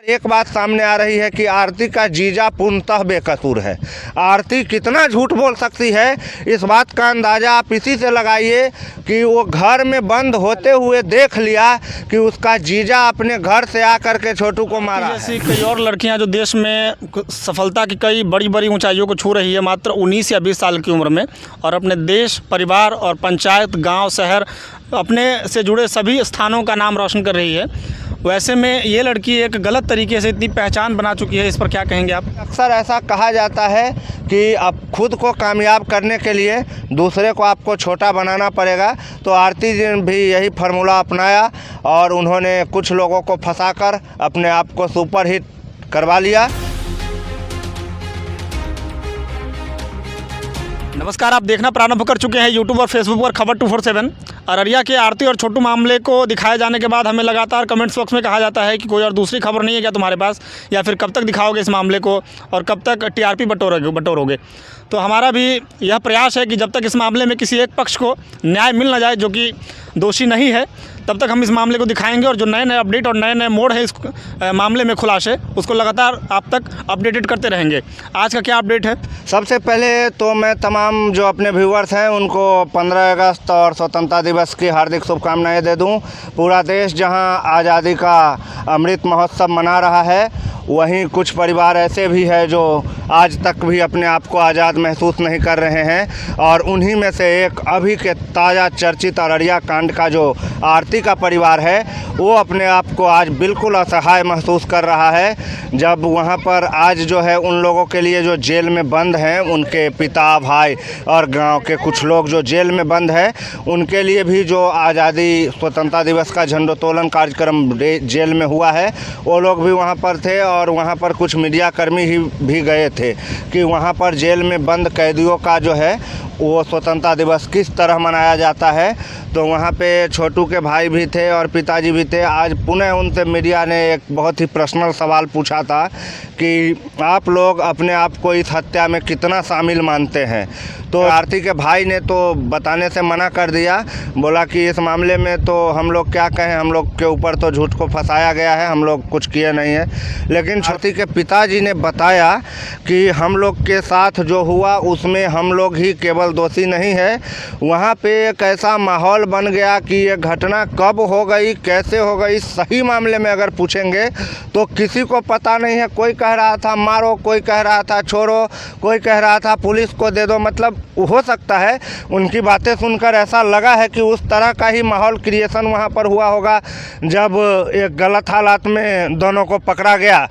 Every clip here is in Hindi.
एक बात सामने आ रही है कि आरती का जीजा पूर्णतः बेकसूर है। आरती कितना झूठ बोल सकती है, इस बात का अंदाज़ा आप इसी से लगाइए कि वो घर में बंद होते हुए देख लिया कि उसका जीजा अपने घर से आकर के छोटू को मारा है। जैसी कई और लड़कियां जो देश में सफलता की कई बड़ी बड़ी ऊंचाइयों को छू रही है मात्र 19 या 20 साल की उम्र में, और अपने देश, परिवार और पंचायत, गांव, शहर, अपने से जुड़े सभी स्थानों का नाम रोशन कर रही है, वैसे में ये लड़की एक गलत तरीके से इतनी पहचान बना चुकी है, इस पर क्या कहेंगे आप? अक्सर ऐसा कहा जाता है कि अब खुद को कामयाब करने के लिए दूसरे को आपको छोटा बनाना पड़ेगा। तो आरती जी ने भी यही फार्मूला अपनाया और उन्होंने कुछ लोगों को फंसाकर अपने आप को सुपरहिट करवा लिया। नमस्कार, आप देखना प्रारंभ कर चुके हैं यूट्यूब और फेसबुक पर खबर 247। अररिया के आरती और छोटू मामले को दिखाए जाने के बाद हमें लगातार कमेंट्स बॉक्स में कहा जाता है कि कोई और दूसरी खबर नहीं है क्या तुम्हारे पास, या फिर कब तक दिखाओगे इस मामले को और कब तक टीआरपी बटोरोगे। तो हमारा भी यह प्रयास है कि जब तक इस मामले में किसी एक पक्ष को न्याय मिल ना जाए जो कि दोषी नहीं है, तब तक हम इस मामले को दिखाएंगे और जो नए नए अपडेट और नए नए मोड़ है इस मामले में खुलासे, उसको लगातार आप तक अपडेटेड करते रहेंगे। आज का क्या अपडेट है? सबसे पहले तो मैं तमाम जो अपने व्यूअर्स हैं उनको 15 अगस्त और स्वतंत्रता दिवस की हार्दिक शुभकामनाएं दे दूं। पूरा देश जहां आज़ादी का अमृत महोत्सव मना रहा है, वहीं कुछ परिवार ऐसे भी हैं जो आज तक भी अपने आप को आज़ाद महसूस नहीं कर रहे हैं, और उन्हीं में से एक अभी के ताज़ा चर्चित अररिया कांड का जो आरती का परिवार है, वो अपने आप को आज बिल्कुल असहाय महसूस कर रहा है। जब वहाँ पर आज जो है उन लोगों के लिए जो जेल में बंद हैं, उनके पिता, भाई और गांव के कुछ लोग जो जेल में बंद हैं, उनके लिए भी जो आज़ादी स्वतंत्रता दिवस का झंडोत्तोलन कार्यक्रम जेल में हुआ है, वो लोग भी वहाँ पर थे और वहाँ पर कुछ मीडियाकर्मी भी गए थे कि वहाँ पर जेल में बंद कैदियों का जो है वो स्वतंत्रता दिवस किस तरह मनाया जाता है। तो वहाँ पे छोटू के भाई भी थे और पिताजी भी थे। आज पुनः उनसे मीडिया ने एक बहुत ही पर्सनल सवाल पूछा था कि आप लोग अपने आप को इस हत्या में कितना शामिल मानते हैं। तो आरती के भाई ने तो बताने से मना कर दिया, बोला कि इस मामले में तो हम लोग क्या कहें, हम लोग के ऊपर तो झूठ को फंसाया गया है, हम लोग कुछ किए नहीं है। लेकिन आरती के पिताजी ने बताया कि हम लोग के साथ जो हुआ उसमें हम लोग ही केवल दोषी नहीं है। वहाँ पे एक ऐसा माहौल बन गया कि ये घटना कब हो गई, कैसे हो गई, सही मामले में अगर पूछेंगे तो किसी को पता नहीं है। कोई कह रहा था मारो, कोई कह रहा था छोड़ो, कोई कह रहा था पुलिस को दे दो। मतलब हो सकता है उनकी बातें सुनकर ऐसा लगा है कि उस तरह का ही माहौल क्रिएशन वहाँ पर हुआ होगा जब एक गलत हालात में दोनों को पकड़ा गया।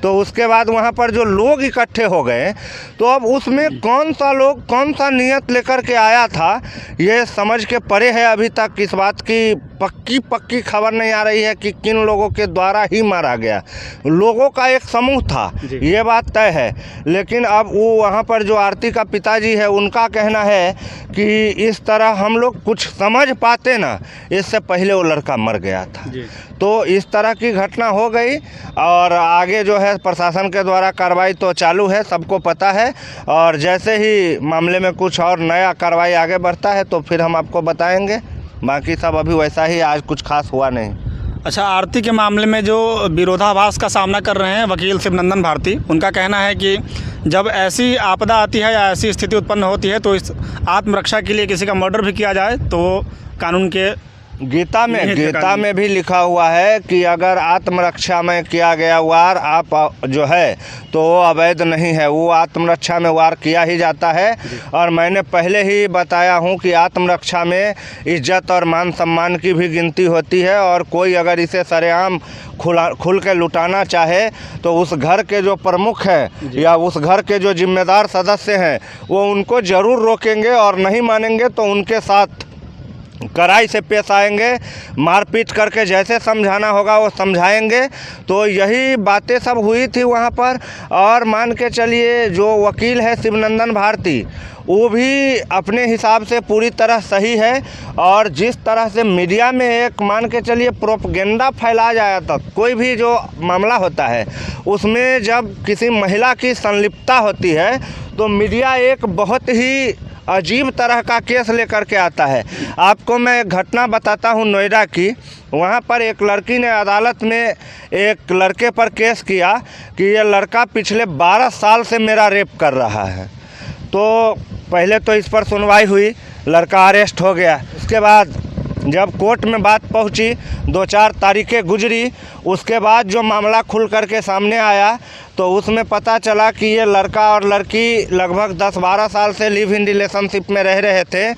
तो उसके बाद वहाँ पर जो लोग इकट्ठे हो गए, तो अब उसमें कौन सा नियत लेकर के आया था, ये समझ के परे है। अभी तक इस बात की पक्की खबर नहीं आ रही है कि किन लोगों के द्वारा ही मारा गया। लोगों का एक समूह था, ये बात तय है। लेकिन अब वो वहाँ पर जो आरती का पिताजी है, उनका कहना है कि इस तरह हम लोग कुछ समझ पाते ना, इससे पहले वो लड़का मर गया था। तो इस तरह की घटना हो गई और आगे जो है प्रशासन के द्वारा कार्रवाई तो चालू है, सबको पता है। और जैसे ही मामले में कुछ और नया कार्रवाई आगे बढ़ता है तो फिर हम आपको बताएंगे। बाकी सब अभी वैसा ही, आज कुछ खास हुआ नहीं। अच्छा, आरती के मामले में जो विरोधाभास का सामना कर रहे हैं वकील शिवनंदन भारती, उनका कहना है कि जब ऐसी आपदा आती है या ऐसी स्थिति उत्पन्न होती है तो इस आत्मरक्षा के लिए किसी का मर्डर भी किया जाए तो वो कानून के गीता में भी लिखा हुआ है कि अगर आत्मरक्षा में किया गया वार आप जो है तो वो अवैध नहीं है, वो आत्मरक्षा में वार किया ही जाता है। और मैंने पहले ही बताया हूँ कि आत्मरक्षा में इज्जत और मान सम्मान की भी गिनती होती है, और कोई अगर इसे सरेआम खुल के लुटाना चाहे तो उस घर के जो प्रमुख हैं या उस घर के जो जिम्मेदार सदस्य हैं वो उनको ज़रूर रोकेंगे, और नहीं मानेंगे तो उनके साथ कड़ाई से पेश आएंगे। मारपीट करके जैसे समझाना होगा वो समझाएंगे। तो यही बातें सब हुई थी वहाँ पर। और मान के चलिए जो वकील है शिवनंदन भारती, वो भी अपने हिसाब से पूरी तरह सही है। और जिस तरह से मीडिया में एक मान के चलिए प्रोपगेंडा फैलाया जाया था, कोई भी जो मामला होता है उसमें जब किसी महिला की संलिप्तता होती है तो मीडिया एक बहुत ही अजीब तरह का केस लेकर के आता है। आपको मैं एक घटना बताता हूँ नोएडा की। वहाँ पर एक लड़की ने अदालत में एक लड़के पर केस किया कि ये लड़का पिछले 12 साल से मेरा रेप कर रहा है। तो पहले तो इस पर सुनवाई हुई, लड़का अरेस्ट हो गया। उसके बाद जब कोर्ट में बात पहुंची, 2-4 तारीखें गुजरी, उसके बाद जो मामला खुल कर के सामने आया तो उसमें पता चला कि ये लड़का और लड़की लगभग 10-12 साल से लिव इन रिलेशनशिप में रह रहे थे।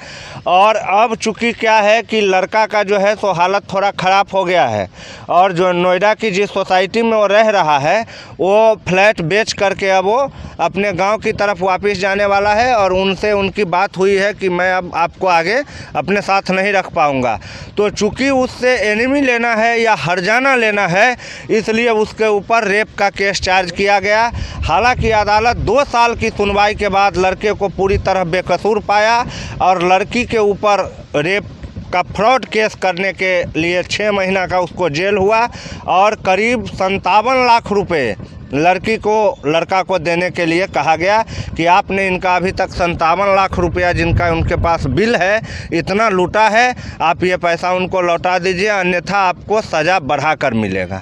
और अब चूँकि क्या है कि लड़का का जो है सो हालत थोड़ा ख़राब हो गया है, और जो नोएडा की जिस सोसाइटी में वो रह रहा है वो फ्लैट बेच करके अब वो अपने गांव की तरफ वापस जाने वाला है। और उनसे उनकी बात हुई है कि मैं अब आपको आगे अपने साथ नहीं रख पाऊंगा। तो चूँकि उससे एनिमी लेना है या हर्जाना लेना है, इसलिए उसके ऊपर रेप का केस चार्ज किया गया। हालांकि अदालत 2 साल की सुनवाई के बाद लड़के को पूरी तरह बेकसूर पाया और लड़की के ऊपर रेप का फ्रॉड केस करने के लिए 6 महीना का उसको जेल हुआ और करीब 57 लाख रुपए लड़का को देने के लिए कहा गया कि आपने इनका अभी तक 57 लाख रुपया जिनका उनके पास बिल है इतना लूटा है, आप ये पैसा उनको लौटा दीजिए, अन्यथा आपको सज़ा बढ़ाकर मिलेगा।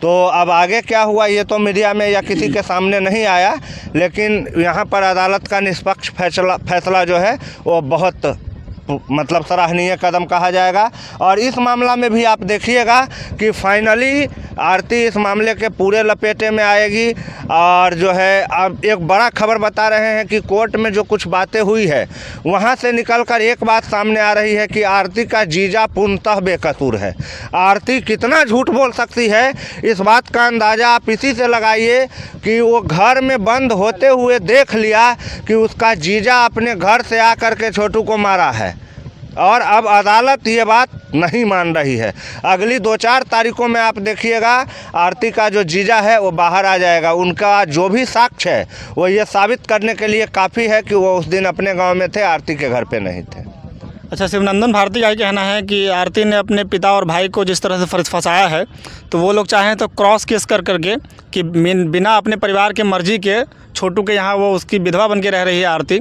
तो अब आगे क्या हुआ ये तो मीडिया में या किसी के सामने नहीं आया, लेकिन यहाँ पर अदालत का निष्पक्ष फैसला जो है वो बहुत मतलब सराहनीय कदम कहा जाएगा। और इस मामला में भी आप देखिएगा कि फाइनली आरती इस मामले के पूरे लपेटे में आएगी। और जो है अब एक बड़ा खबर बता रहे हैं कि कोर्ट में जो कुछ बातें हुई है वहाँ से निकलकर एक बात सामने आ रही है कि आरती का जीजा पूर्णतः बेकसूर है। आरती कितना झूठ बोल सकती है, इस बात का अंदाज़ा आप इसी से लगाइए कि वो घर में बंद होते हुए देख लिया कि उसका जीजा अपने घर से आकर के छोटू को मारा है, और अब अदालत ये बात नहीं मान रही है। अगली 2-4 तारीखों में आप देखिएगा आरती का जो जीजा है वो बाहर आ जाएगा। उनका जो भी साक्ष्य है वो ये साबित करने के लिए काफ़ी है कि वो उस दिन अपने गांव में थे, आरती के घर पे नहीं थे। अच्छा, शिवनंदन भारती का कहना है कि आरती ने अपने पिता और भाई को जिस तरह से फंसाया है, तो वो लोग चाहें तो क्रॉस केस कर करके कि बिना अपने परिवार के मर्जी के छोटू के यहाँ वो उसकी विधवा बन के रह रही है आरती,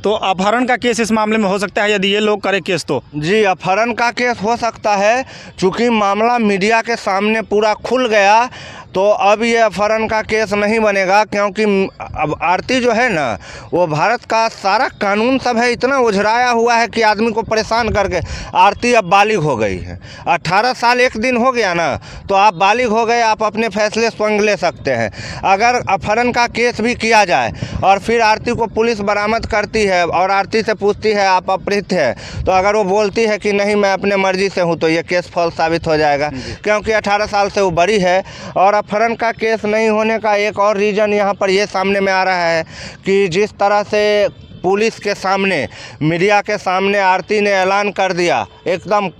तो अपहरण का केस इस मामले में हो सकता है यदि ये लोग करें केस तो? जी, अपहरण का केस हो सकता है, चूँकि मामला मीडिया के सामने पूरा खुल गया तो अब ये अपहरण का केस नहीं बनेगा, क्योंकि अब आरती जो है ना वो भारत का सारा कानून सब है इतना उझराया हुआ है कि आदमी को परेशान करके। आरती अब बालिग हो गई है, 18 साल 1 दिन हो गया ना, तो आप बालिग हो गए, आप अपने फैसले स्वयं ले सकते हैं। अगर अपहरण का केस भी किया जाए और फिर आरती को पुलिस बरामद करती है और आरती से पूछती है आप अपहृत है, तो अगर वो बोलती है कि नहीं मैं अपने मर्जी से हूँ, तो ये केस फॉल्स साबित हो जाएगा, क्योंकि 18 साल से वो बड़ी है। और अपहरण का केस नहीं होने का एक और रीज़न यहाँ पर ये सामने में आ रहा है कि जिस तरह से पुलिस के सामने, मीडिया के सामने आरती ने ऐलान कर दिया, एकदम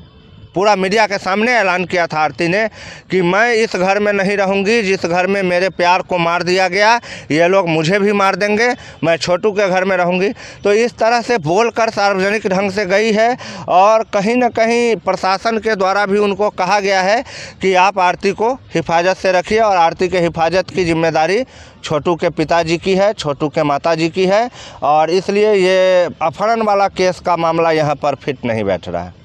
पूरा मीडिया के सामने ऐलान किया था आरती ने कि मैं इस घर में नहीं रहूंगी जिस घर में मेरे प्यार को मार दिया गया, ये लोग मुझे भी मार देंगे, मैं छोटू के घर में रहूंगी। तो इस तरह से बोलकर सार्वजनिक ढंग से गई है और कहीं न कहीं प्रशासन के द्वारा भी उनको कहा गया है कि आप आरती को हिफाजत से रखिए, और आरती के हिफाजत की जिम्मेदारी छोटू के पिताजी की है, छोटू के माताजी की है, और इसलिए ये अपहरण वाला केस का मामला यहाँ पर फिट नहीं बैठ रहा है।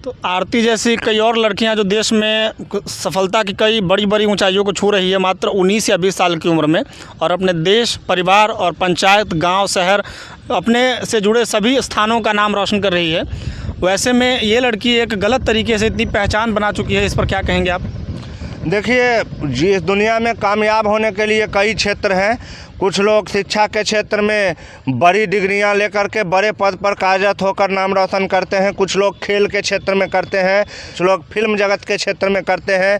तो आरती जैसी कई और लड़कियां जो देश में सफलता की कई बड़ी बड़ी ऊंचाइयों को छू रही है मात्र 19 या 20 साल की उम्र में, और अपने देश, परिवार और पंचायत, गांव, शहर, अपने से जुड़े सभी स्थानों का नाम रोशन कर रही है, वैसे में ये लड़की एक गलत तरीके से इतनी पहचान बना चुकी है, इस पर क्या कहेंगे आप? देखिए जी, इस दुनिया में कामयाब होने के लिए कई क्षेत्र हैं। कुछ लोग शिक्षा के क्षेत्र में बड़ी डिग्रियां लेकर के बड़े पद पर कार्यरत होकर नाम रोशन करते हैं, कुछ लोग खेल के क्षेत्र में करते हैं, कुछ लोग फिल्म जगत के क्षेत्र में करते हैं।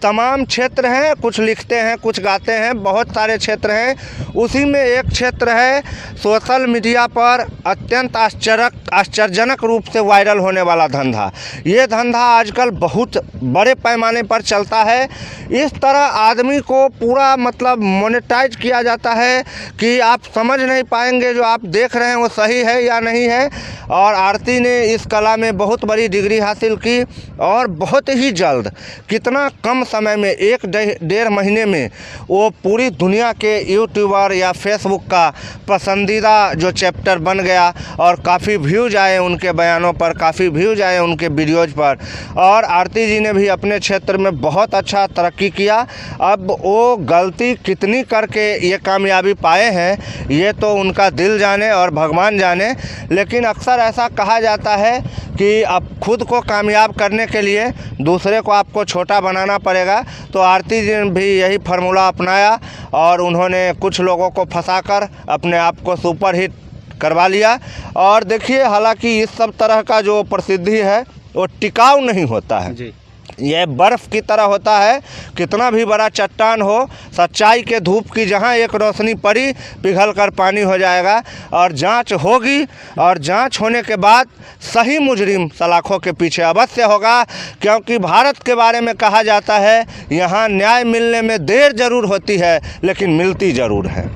तमाम क्षेत्र हैं, कुछ लिखते हैं, कुछ गाते हैं, बहुत सारे क्षेत्र हैं। उसी में एक क्षेत्र है सोशल मीडिया पर अत्यंत आश्चर्यजनक रूप से वायरल होने वाला धंधा। ये धंधा आजकल बहुत बड़े पैमाने पर चलता है। इस तरह आदमी को पूरा मतलब मोनेटाइज किया जाता है है कि आप समझ नहीं पाएंगे जो आप देख रहे हैं वो सही है या नहीं है। और आरती ने इस कला में बहुत बड़ी डिग्री हासिल की और बहुत ही जल्द, कितना कम समय में, 1-1.5 महीने में वो पूरी दुनिया के यूट्यूबर या फेसबुक का पसंदीदा जो चैप्टर बन गया और काफ़ी व्यूज़ आए उनके बयानों पर, काफ़ी व्यूज़ आए उनके वीडियोज़ पर। और आरती जी ने भी अपने क्षेत्र में बहुत अच्छा तरक्की किया। अब वो गलती कितनी करके ये कामयाबी पाए हैं ये तो उनका दिल जाने और भगवान जाने। लेकिन अक्सर ऐसा कहा जाता है कि अब खुद को कामयाब करने के लिए दूसरे को आपको छोटा बनाना पड़ेगा। तो आरती जी ने भी यही फार्मूला अपनाया और उन्होंने कुछ लोगों को फंसाकर अपने आप को सुपर हिट करवा लिया। और देखिए, हालांकि इस सब तरह का जो प्रसिद्धि है वो टिकाऊ नहीं होता है जी। यह बर्फ़ की तरह होता है। कितना भी बड़ा चट्टान हो, सच्चाई के धूप की जहाँ एक रोशनी पड़ी पिघल कर पानी हो जाएगा। और जांच होगी और जांच होने के बाद सही मुजरिम सलाखों के पीछे अवश्य होगा। क्योंकि भारत के बारे में कहा जाता है यहाँ न्याय मिलने में देर ज़रूर होती है लेकिन मिलती ज़रूर है।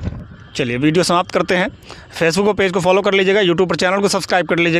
चलिए वीडियो समाप्त करते हैं। फेसबुक पेज को फॉलो कर लीजिएगा, यूट्यूब पर चैनल को सब्सक्राइब कर लीजिएगा।